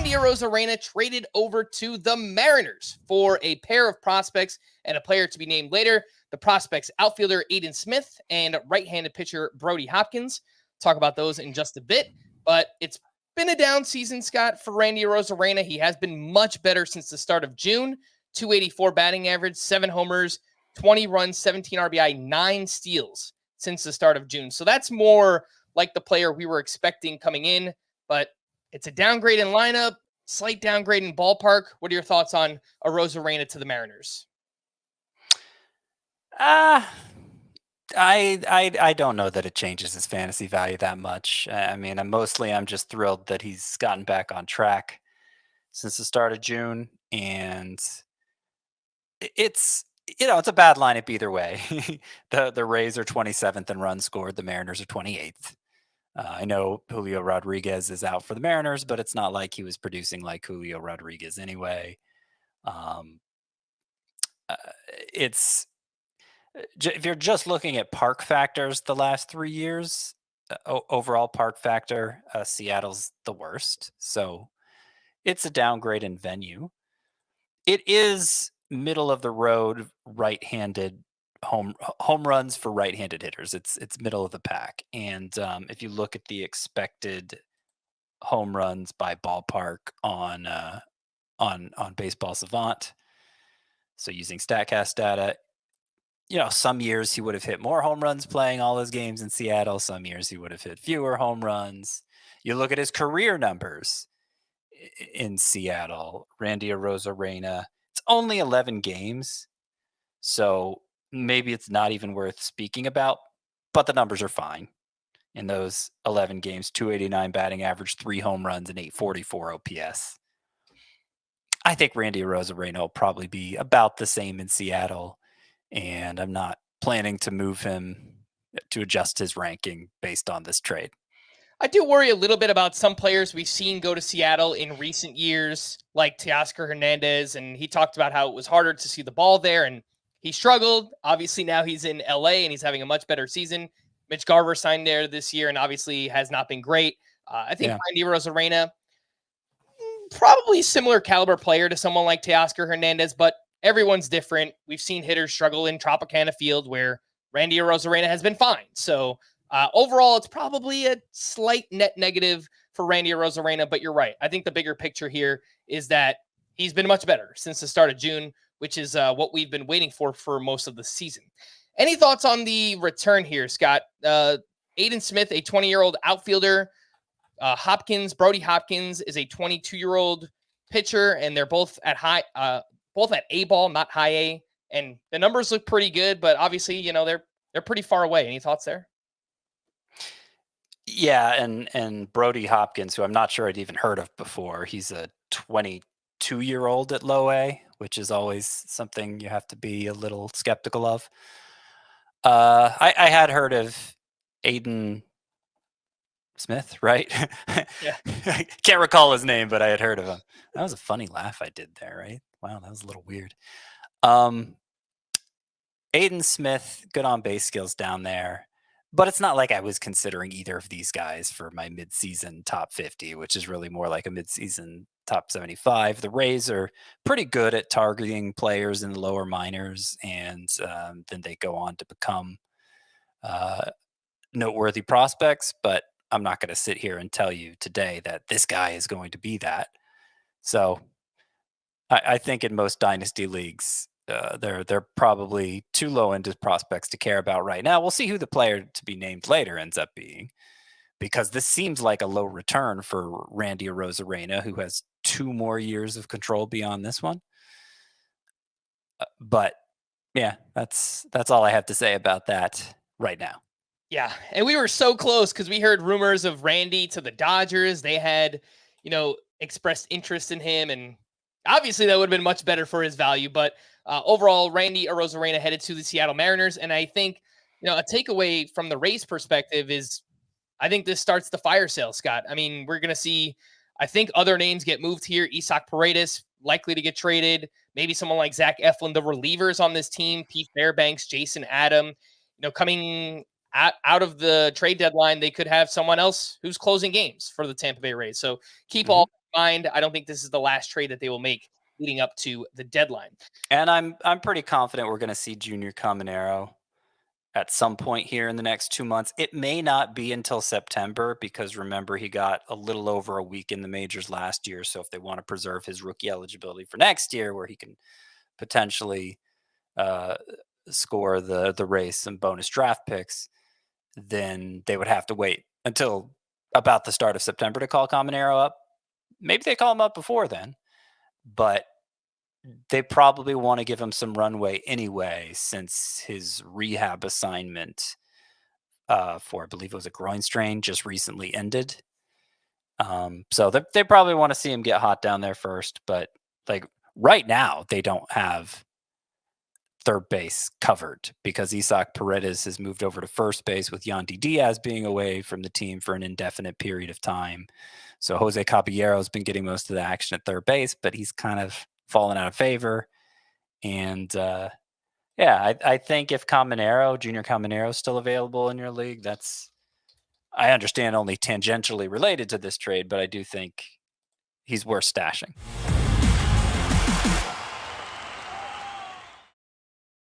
Randy Arozarena traded over to the Mariners for a pair of prospects and a player to be named later. The prospects, outfielder Aiden Smith and right-handed pitcher Brody Hopkins. Talk about those in just a bit, but it's been a down season, Scott, for Randy Arozarena. He has been much better since the start of June. 284 batting average, 7 homers, 20 runs, 17 RBI, 9 steals since the start of June. So that's more like the player we were expecting coming in, but it's a downgrade in lineup, slight downgrade in ballpark. What are your thoughts on Arozarena to the Mariners? I don't know that it changes his fantasy value that much. I mean, I'm just thrilled that he's gotten back on track since the start of June, and it's it's a bad lineup either way. The Rays are 27th in runs scored. The Mariners are 28th. I know Julio Rodriguez is out for the Mariners, but it's not like he was producing like Julio Rodriguez anyway. Um, it's if you're just looking at park factors the last 3 years, overall park factor, Seattle's the worst. So it's a downgrade in venue. It is middle of the road right-handed home runs for right-handed hitters. It's middle of the pack. And if you look at the expected home runs by ballpark on Baseball Savant, so using Statcast data, some years he would have hit more home runs playing all his games in Seattle. Some years he would have hit fewer home runs. You look at his career numbers in Seattle, Randy Arozarena, it's only 11 games. So maybe it's not even worth speaking about, but the numbers are fine. In those 11 games, 289 batting average, 3 home runs, and 844 OPS. I think Randy Arozarena will probably be about the same in Seattle, and I'm not planning to move him to adjust his ranking based on this trade. I do worry a little bit about some players we've seen go to Seattle in recent years, like Teoscar Hernandez, and he talked about how it was harder to see the ball there, and he struggled. Obviously, now he's in LA, and he's having a much better season. Mitch Garver signed there this year, and obviously has not been great. I think Randy Arozarena, probably similar caliber player to someone like Teoscar Hernandez, but everyone's different. We've seen hitters struggle in Tropicana Field where Randy Arozarena has been fine. So overall, it's probably a slight net negative for Randy Arozarena, but you're right. I think the bigger picture here is that he's been much better since the start of June, which is what we've been waiting for most of the season. Any thoughts on the return here, Scott? Aiden Smith, a 20-year-old outfielder. Brody Hopkins is a 22-year-old pitcher, and they're both at A ball, not high A. And the numbers look pretty good, but obviously, they're pretty far away. Any thoughts there? Yeah, and Brody Hopkins, who I'm not sure I'd even heard of before, he's a 22-year-old at low A, which is always something you have to be a little skeptical of. I had heard of Aiden Smith, right? Yeah. I can't recall his name, but I had heard of him. That was a funny laugh I did there, right? Wow, that was a little weird. Aiden Smith, good on base skills down there. But it's not like I was considering either of these guys for my midseason top 50, which is really more like a midseason top 75. The Rays are pretty good at targeting players in the lower minors, and then they go on to become noteworthy prospects. But I'm not going to sit here and tell you today that this guy is going to be that. So I think in most dynasty leagues, they're probably too low into prospects to care about right now. We'll see who the player to be named later ends up being, because this seems like a low return for Randy Arozarena, who has 2 more years of control beyond this one. But yeah, that's all I have to say about that right now. Yeah, and we were so close because we heard rumors of Randy to the Dodgers. They had, expressed interest in him, and obviously that would have been much better for his value. But overall, Randy Arozarena headed to the Seattle Mariners, and I think, a takeaway from the Rays perspective is I think this starts the fire sale, Scott. I mean, we're going to see, I think, other names get moved here. Isaac Paredes likely to get traded. Maybe someone like Zach Eflin, the relievers on this team, Pete Fairbanks, Jason Adam, coming out of the trade deadline, they could have someone else who's closing games for the Tampa Bay Rays. So keep all mind. I don't think this is the last trade that they will make leading up to the deadline. And I'm pretty confident we're going to see Junior Caminero at some point here in the next 2 months. It may not be until September because remember he got a little over a week in the majors last year. So if they want to preserve his rookie eligibility for next year, where he can potentially score the race and bonus draft picks, then they would have to wait until about the start of September to call Caminero up. Maybe they call him up before then, but they probably want to give him some runway anyway, since his rehab assignment for, I believe it was a groin strain, just recently ended. So they probably want to see him get hot down there first. But like right now, they don't have third base covered because Isaac Paredes has moved over to first base with Yandy Diaz being away from the team for an indefinite period of time. So Jose Caballero has been getting most of the action at third base, but he's kind of fallen out of favor. And I think if Junior Caminero is still available in your league, I understand only tangentially related to this trade, but I do think he's worth stashing.